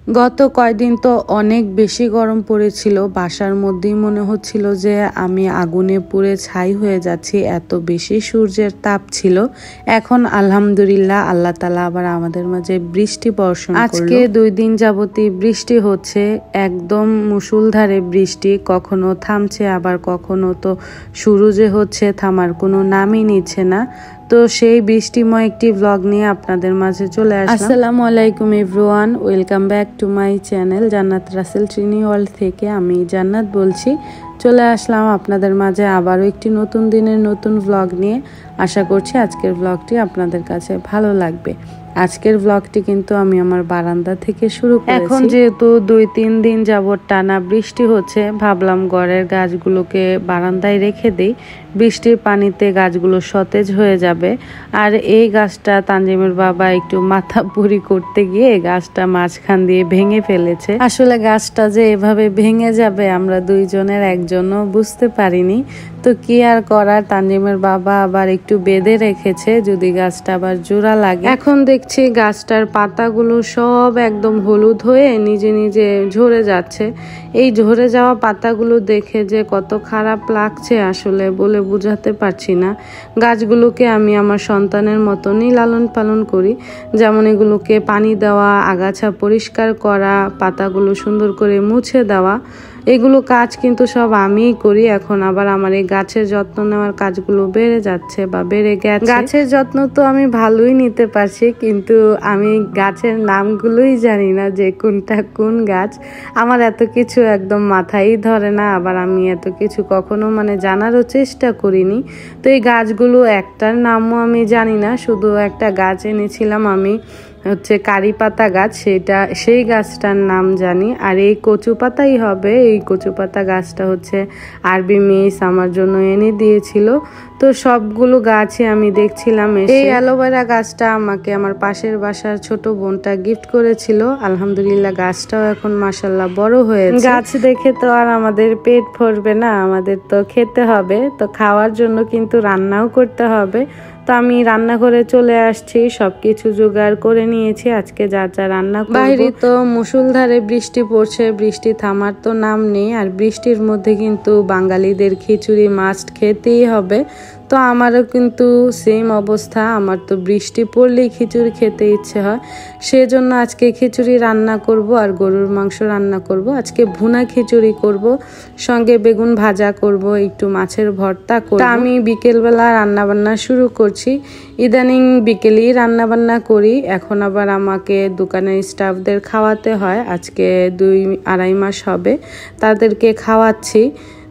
গত কয়দিন তো অনেক বেশি গরম পড়েছিল, বাসার মধ্যেই মনে হচ্ছিল যে আমি আগুনে পুড়ে ছাই হয়ে যাচ্ছি, এত বেশি সূর্যের তাপ ছিল। এখন আলহামদুলিল্লাহ আল্লাহ তাআলা আবার আমাদের মাঝে বৃষ্টি বর্ষণ করলো। আজকে 2 দিন যাবতই বৃষ্টি হচ্ছে, একদম মুষলধারে বৃষ্টি, কখনো থামছে আবার কখনো তো শুরু যে হচ্ছে থামার কোনো নামই নিচ্ছে না। তো সেই বৃষ্টিময় একটি ব্লগ নিয়ে আপনাদের মাঝে চলে আসলাম। আসসালামু আলাইকুম everyone, welcome back to my channel জান্নাত রাসেল ট্রিনি ওয়ার্ল্ড থেকে আমি জান্নাত বলছি। চলে আসলাম আপনাদের মাঝে আবারও একটি নতুন দিনের নতুন ব্লগ নিয়ে। আশা করছি আজকের ব্লগটি আপনাদের কাছে ভালো লাগবে। আজকের ব্লগটি কিন্তু আমি আমার বারান্দা থেকে শুরু করেছি। এখন যেহেতু 2-3 দিন যাবত টানা বৃষ্টি হচ্ছে, ভাবলাম ঘরের গাছগুলোকে বারান্দায় রেখে দেই, বৃষ্টির পানিতে গাছগুলো সতেজ হয়ে যাবে। আর এই গাছটা তানজিমের বাবা একটু মাথা পুরি করতে গিয়ে গাছটা মাঝখান দিয়ে ভেঙে ফেলেছে। আসলে গাছটা যে এভাবে ভেঙে যাবে আমরা দুইজনের একজনও বুঝতে পারিনি। তো কি আর করার, তানজিমের বাবা আবার একটু বেঁধে রেখেছে যদি গাছটা আবার জোড়া লাগে। এখন দেখছি গাছটার পাতাগুলো সব একদম হলুদ হয়ে নিজে নিজে ঝরে যাচ্ছে। এই ঝরে যাওয়া পাতাগুলো দেখে যে কত খারাপ লাগছে আসলে বলে বোঝাতে পারছি না। গাছগুলোকে আমি আমার সন্তানের মতনই লালন পালন করি, যেমন এগুলোকে পানি দেওয়া, আগাছা পরিষ্কার করা, পাতাগুলো সুন্দর করে মুছে দেওয়া, এগুলো কাজ কিন্তু সব আমিই করি। এখন আবার আমার এই গাছের যত্ন নেওয়ার কাজগুলো বেড়ে যাচ্ছে বা বেড়ে গেছে। গাছের যত্ন তো আমি ভালোই নিতে পারছি, কিন্তু আমি গাছের নামগুলোই জানি না যে কোনটা কোন গাছ। আমার এত কিছু একদম মাথায় ধরে না, আবার আমি এত কিছু কখনো জানারও চেষ্টা করিনি। তো এই গাছগুলো একটার নামও আমি জানি না, শুধু একটা গাছ এনেছিলাম আমি, হচ্ছে কারি পাতা গাছ, সেই গাছটার নাম জানি। আর এই কচু পাতাই হবে, এই কচু পাতা গাছটা হচ্ছে আরবি মিস আমার জন্য এনে দিয়েছিল। তো সবগুলো গাছই আমি দেখছিলাম। এই অ্যালোভেরা গাছটা আমাকে আমার পাশের বাসার ছোট বোনটা গিফট করেছিল। আলহামদুলিল্লাহ গাছটাও এখন মাশাআল্লাহ বড় হয়েছে। গাছ দেখে তো আর আমাদের পেট ভরবে না, আমাদের তো খেতে হবে, তো খাওয়ার জন্য কিন্তু রান্নাও করতে হবে। তো আমি রান্নাঘরে চলে আসছি, সবকিছু জোগাড় করে নিয়েছি, আজকে যা যা রান্না করব। বাইরে তো মুষলধারে বৃষ্টি পড়ছে, বৃষ্টি থামার তো নাম নেই। আর বৃষ্টির মধ্যে কিন্তু বাঙালিদের খিচুড়ি মাস্ট খেতেই হবে। তো আমারও কিন্তু সেম অবস্থা, আমার তো বৃষ্টি পড়লেই খিচুড়ি খেতে ইচ্ছে হয়। সেজন্য আজকে খিচুড়ি রান্না করব আর গরুর মাংস রান্না করব। আজকে ভুনা খিচুড়ি করব, সঙ্গে বেগুন ভাজা করব, একটু মাছের ভর্তা করব। আমি বিকেলবেলা রান্না বান্না শুরু করছি। ইদানিং বিকেলেই রান্না বান্না করি, এখন আবার আমাকে দোকানের স্টাফদের খাওয়াতে হয়। আজকে 2-2.5 মাস হবে তাদেরকে খাওয়াচ্ছি।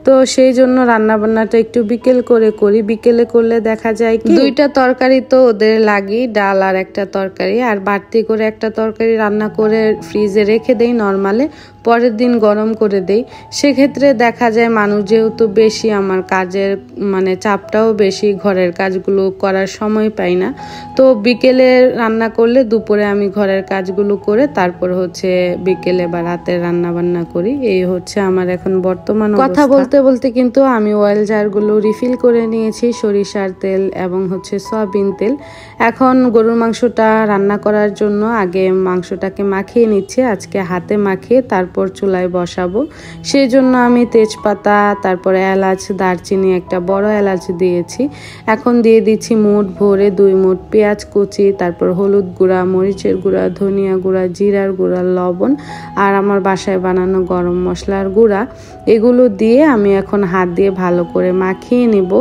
তো সেই জন্য রান্না বান্নাটা একটু বিকেল করে করি। বিকেলে করলে দেখা যায় কি 2টা তরকারি তো ওদের লাগি, ডাল আর একটা তরকারি, আর বাড়তি করে একটা তরকারি রান্না করে ফ্রিজে রেখে দেই নরমালে, পরের দিন গরম করে দেই। সেক্ষেত্রে দেখা যায় মানুষ যেহেতু বেশি, আমার কাজের চাপটাও বেশি, ঘরের কাজগুলো করার সময় পাই না। তো বিকেলে রান্না করলে দুপুরে আমি ঘরের কাজগুলো করে তারপর হচ্ছে বিকেলে বা রাতে রান্না বান্না করি। এই হচ্ছে আমার এখন বর্তমান কথা। বলতে বলতে কিন্তু আমি অয়েল জারগুলো রিফিল করে নিয়েছি, সরিষার তেল এবং হচ্ছে সয়াবিন তেল। এখন গরুর মাংসটা রান্না করার জন্য আগে মাংসটাকে মাখিয়ে নিচ্ছি, আজকে হাতে মাখিয়ে তারপর চুলায় বসাবো। সেই জন্য আমি তেজপাতা, তারপরে এলাচ, দারচিনি, একটা বড় এলাচ দিয়েছি। এখন দিয়ে দিচ্ছি মুঠ ভরে 2 মুঠ পেঁয়াজ কুচি, তারপর হলুদ গুঁড়া, মরিচের গুঁড়া, ধনিয়া গুঁড়া, জিরার গুঁড়া, লবণ আর আমার বাসায় বানানো গরম মশলার গুঁড়া, এগুলো দিয়ে আমি এখন হাত দিয়ে ভালো করে মাখিয়ে নিব।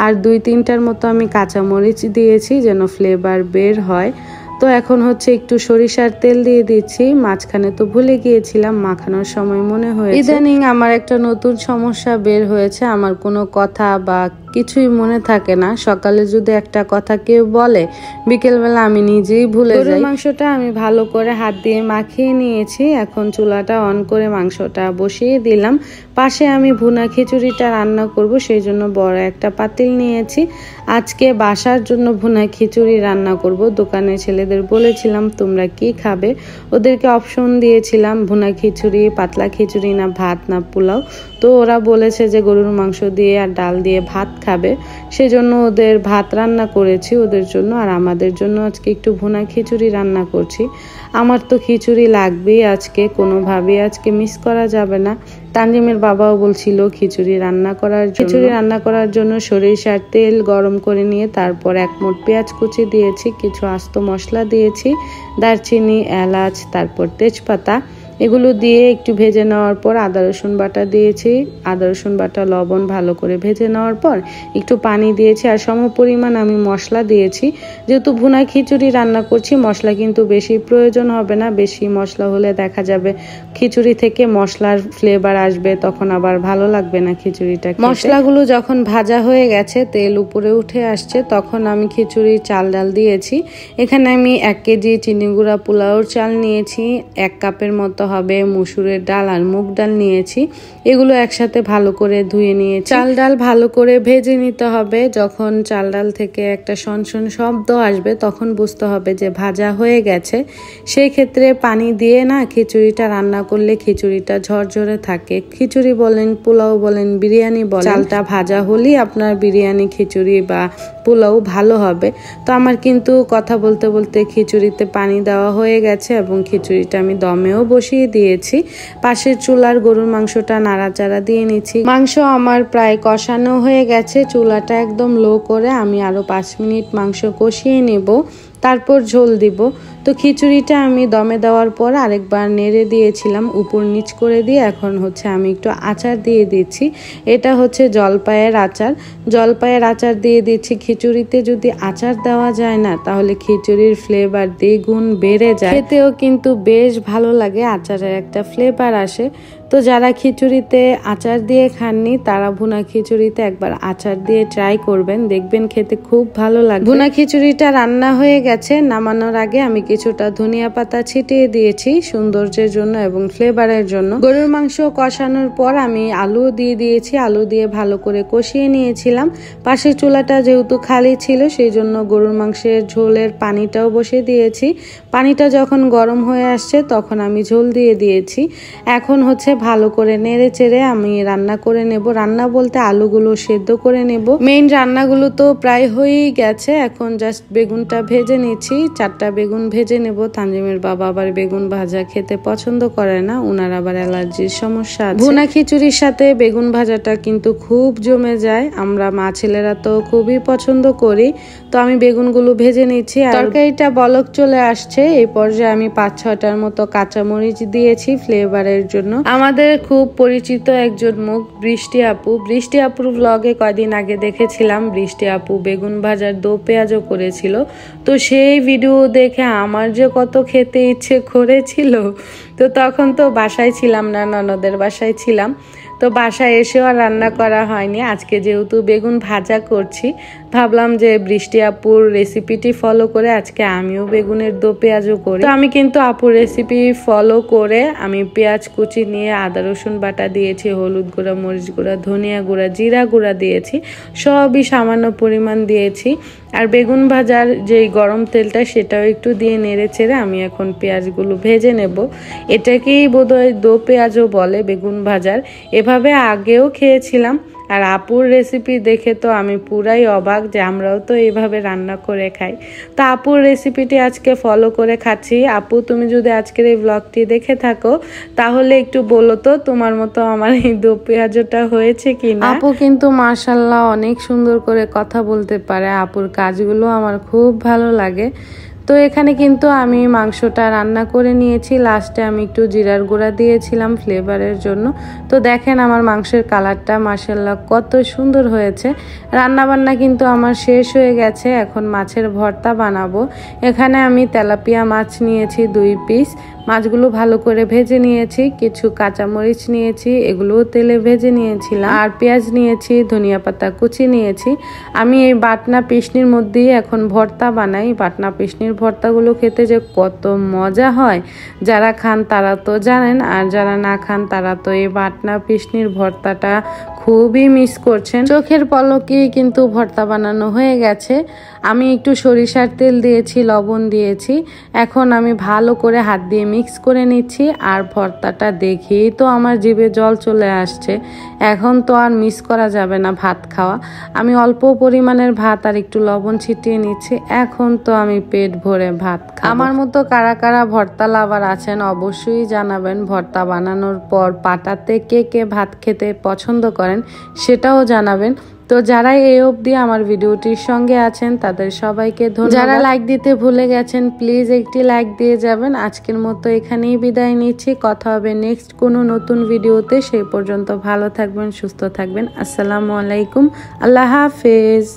আর 2-3টার মতো আমি কাঁচামরিচ দিয়েছি যেন ফ্লেভার বের হয়। তো এখন হচ্ছে একটু সরিষার তেল দিয়ে দিচ্ছি, মাঝখানে তো ভুলে গিয়েছিলাম, মাখানোর সময় মনে হয়েছে। ইদানিং আমার একটা নতুন সমস্যা বের হয়েছে, আমার কোনো কথা বা কিছুই মনে থাকে না। সকালে যদি একটা কথা কেউ বলে, বিকেলবেলা আমি নিজেই ভুলে যাই। মাংসটা আমি ভালো করে হাত দিয়ে মাখিয়ে নিয়েছি, এখন চুলাটা অন করে মাংসটা বসিয়ে দিলাম। পাশে আমি ভুনা খিচুড়িটা রান্না করব, সেই জন্য বড় একটা পাতিল নিয়েছি। আজকে বাসার জন্য ভুনা খিচুড়ি রান্না করব। দোকানে ছেলেদের বলেছিলাম তোমরা কি খাবে, ওদেরকে অপশন দিয়েছিলাম ভুনা খিচুড়ি, পাতলা খিচুড়ি, না ভাত না পোলাও। তো ওরা বলেছে যে গরুর মাংস দিয়ে আর ডাল দিয়ে ভাত খাবে, সেজন্য ওদের ভাত রান্না করেছি ওদের জন্য, আর আমাদের জন্য আজকে একটু ভুনা খিচুড়ি রান্না করছি। আমার তো খিচুড়ি লাগবেই আজকে, কোনোভাবেই আজকে মিস করা যাবে না। তানজিমের বাবাও বলছিল খিচুড়ি রান্না করার জন্য সরিষার তেল গরম করে নিয়ে তারপর 1 মুঠ পেঁয়াজ কুচি দিয়েছি, কিছু আস্ত মশলা দিয়েছি, দারচিনি, এলাচ, তারপর তেজপাতা, এগুলো দিয়ে একটু ভেজে নেওয়ার পর আদা রসুন বাটা দিয়েছি। আদা রসুন বাটা, লবণ ভালো করে ভেজে নেওয়ার পর একটু পানি দিয়েছি আর সম পরিমাণ আমি মশলা দিয়েছি। যেহেতু ভুনা খিচুড়ি রান্না করছি মশলা কিন্তু বেশি প্রয়োজন হবে না, বেশি মশলা হলে দেখা যাবে খিচুড়ি থেকে মশলার ফ্লেভার আসবে, তখন আবার ভালো লাগবে না খিচুড়িটা। মশলাগুলো যখন ভাজা হয়ে গেছে, তেল উপরে উঠে আসছে, তখন আমি খিচুড়ির চাল ডাল দিয়েছি। এখানে আমি 1 কেজি চিনি গুঁড়া পোলাওর চাল নিয়েছি, 1 কাপের মতো হবে মসুরের ডাল আর মুগ ডাল নিয়েছি। এগুলো একসাথে ভালো করে ধুয়ে নিয়েছি। চাল ডাল ভালো করে ভেজে নিতে হবে। যখন চাল ডাল থেকে একটা সনসন শব্দ আসবে তখন বুঝতে হবে যে ভাজা হয়ে গেছে। সেই ক্ষেত্রে পানি দিয়ে না খিচুড়িটা রান্না করলে খিচুড়িটা ঝরঝরে থাকে। খিচুড়ি বলেন, পোলাও বলেন, বিরিয়ানি বলেন, চালটা ভাজা হলেই আপনার বিরিয়ানি, খিচুড়ি বা পোলাও ভালো হবে। তো আমার কিন্তু কথা বলতে বলতে খিচুড়িতে পানি দেওয়া হয়ে গেছে এবং খিচুড়িটা আমি দমেও বসিয়ে দিয়েছি। পাশের চুলার গরুর মাংসটা নাড়াচাড়া দিয়ে নিচ্ছি। মাংস আমার প্রায় কষানো হয়ে গেছে। চুলাটা একদম লো করে আমি আরো 5 মিনিট মাংস কষিয়ে নেব, তারপর ঝোল দিব। তো খিচুড়িটা আমি দমে দেওয়ার পর আরেকবার নেড়ে দিয়েছিলাম, উপর নিচ করে দিয়ে এখন হচ্ছে আমি একটু আচার দিয়ে দিচ্ছি। এটা হচ্ছে জলপাইয়ের আচার। জলপাইয়ের আচার দিয়ে দিচ্ছি। খিচুড়িতে যদি আচার দেওয়া যায় না তাহলে খিচুড়ির ফ্লেভার দ্বিগুণ বেড়ে যায়, খেতেও কিন্তু বেশ ভালো লাগে, আচারের একটা ফ্লেভার আসে। তো যারা খিচুড়িতে আচার দিয়ে খাননি তারা ভুনা খিচুড়িতে একবার আচার দিয়ে ট্রাই করবেন, দেখবেন খেতে খুব ভালো লাগে। ভুনা খিচুড়িটা রান্না হয়ে গেছে। নামানোর আগে আমি কিছুটা ধনিয়া পাতা ছিটিয়ে দিয়েছি সৌন্দর্যের জন্য এবং ফ্লেভারের জন্য। গরুর মাংস কষানোর পর আমি আলু দিয়ে দিয়েছি। আলু দিয়ে ভালো করে কষিয়ে নিয়েছিলাম। পাশের চুলাটা যেহেতু খালি ছিল সেই জন্য গরুর মাংসের ঝোলের পানিটাও বসিয়ে দিয়েছি। পানিটা যখন গরম হয়ে আসছে তখন আমি ঝোল দিয়ে দিয়েছি। এখন হচ্ছে ভালো করে নেড়ে চেড়ে আমি রান্না করে নেব। রান্না বলতে আলুগুলো সেদ্ধ করে নেব। মেইন রান্নাগুলো তো প্রায় হয়েই গেছে, এখন জাস্ট বেগুনটা ভেজে নিচ্ছি। 4টা বেগুন ভেজে নেব। তানজিমের বাবা আবার বেগুন ভাজা খেতে পছন্দ করে না, ওনার আবার অ্যালার্জির সমস্যা আছে। ভুনা খিচুড়ির সাথে বেগুন ভাজাটা কিন্তু খুব জমে যায়, আমরা মা ছেলেরা তো খুবই পছন্দ করি। তো আমি বেগুনগুলো ভেজে নিচ্ছি। আর তরকারিটা বলক চলে আসছে, এই পর্যায়ে আমি 5-6টার মতো কাঁচামরিচ দিয়েছি ফ্লেভারের জন্য। আমাদের খুব পরিচিত একজন মুখ বৃষ্টি আপু। বৃষ্টি আপুর ব্লগে কয়দিন আগে দেখেছিলাম বৃষ্টি আপু বেগুন ভাজার দো পেঁয়াজও করেছিল। তো সেই ভিডিও দেখে আমার যে কত খেতে ইচ্ছে করেছিল। তো তখন তো বাসায় ছিলাম না, ননদের বাসায় ছিলাম। তো বাসায় এসেও আর রান্না করা হয়নি। আজকে যেহেতু বেগুন ভাজা করছি ভাবলাম যে বৃষ্টি আপুর রেসিপিটি ফলো করে আজকে আমিও বেগুনের দো পেঁয়াজও করি। তো আমি কিন্তু আপুর রেসিপি ফলো করে আমি পেঁয়াজ কুচি নিয়ে আদা রসুন বাটা দিয়েছি, হলুদ গুঁড়া, মরিচ গুঁড়া, ধনিয়া গুঁড়া, জিরা গুঁড়া দিয়েছি, সবই সামান্য পরিমাণ দিয়েছি। আর বেগুন ভাজার যেই গরম তেলটা সেটাও একটু দিয়ে নেড়ে চেড়ে আমি এখন পেঁয়াজগুলো ভেজে নেব। এটাকেই বোধহয় দো পেঁয়াজও বলে বেগুন ভাজার। এভাবে আগেও খেয়েছিলাম। আর আপুর রেসিপি দেখে তো আমি পুরাই অবাক যে আমরাও তো এইভাবে রান্না করে খাই। তো আপুর রেসিপিটি আজকে ফলো করে খাচ্ছি। আপু, তুমি যদি আজকের এই ব্লগটি দেখে থাকো তাহলে একটু বলো তো তোমার মতো আমার এই দো পেঁয়াজটা হয়েছে কিনা। আপু কিন্তু মাশাআল্লাহ অনেক সুন্দর করে কথা বলতে পারে, আপুর কাজগুলো আমার খুব ভালো লাগে। তো এখানে কিন্তু আমি মাংসটা রান্না করে নিয়েছি। লাস্টে আমি একটু জিরার গুঁড়া দিয়েছিলাম ফ্লেভারের জন্য। তো দেখেন আমার মাংসের কালারটা মাশাআল্লাহ কত সুন্দর হয়েছে। রান্না বান্না কিন্তু আমার শেষ হয়ে গেছে। এখন মাছের ভর্তা বানাবো। এখানে আমি তেলাপিয়া মাছ নিয়েছি 2 পিস। মাছগুলো ভালো করে ভেজে নিয়েছি, কিছু কাঁচামরিচ নিয়েছি, এগুলোও তেলে ভেজে নিয়েছিলাম, আর পেঁয়াজ নিয়েছি, ধনিয়া পাতা কুচি নিয়েছি। আমি এই বাটনা পিসনির মধ্যেই এখন ভর্তা বানাই। বাটনা পিসনির ভর্তাগুলো খেতে যে কত মজা হয়, যারা খান তারা তো জানেন, আর যারা না খান তারা তো এই বাটনা পিসনির ভর্তাটা খুবই মিস করছেন। চোখের পলকে কিন্তু ভর্তা বানানো হয়ে গেছে। আমি একটু সরিষার তেল দিয়েছি, লবণ দিয়েছি। এখন আমি ভালো করে হাত দিয়ে মিক্স করে নিচ্ছি। আর ভর্তাটা দেখেই তো আমার জিভে জল চলে আসছে। এখন তো আর মিস করা যাবে না ভাত খাওয়া। আমি অল্প পরিমাণের ভাত আর একটু লবণ ছিটিয়ে নিচ্ছি। এখন তো আমি পেট ভরে ভাত খাবো। আমার মতো কারা কারা ভর্তা লাভার আছেন অবশ্যই জানাবেন। ভর্তা বানানোর পর পাটাতে কে কে ভাত খেতে পছন্দ করেন সেটাও জানাবেন। তো যারা এই অবধি আমার ভিডিওটির সঙ্গে আছেন তাদের সবাইকে ধন্যবাদ। যারা লাইক দিতে ভুলে গেছেন প্লিজ একটি লাইক দিয়ে যাবেন। আজকের মতো এখানেই বিদায় নিচ্ছি। কথা হবে নেক্সট কোনো নতুন ভিডিওতে। সেই পর্যন্ত ভালো থাকবেন, সুস্থ থাকবেন। আসসালামু আলাইকুম, আল্লাহ হাফেজ।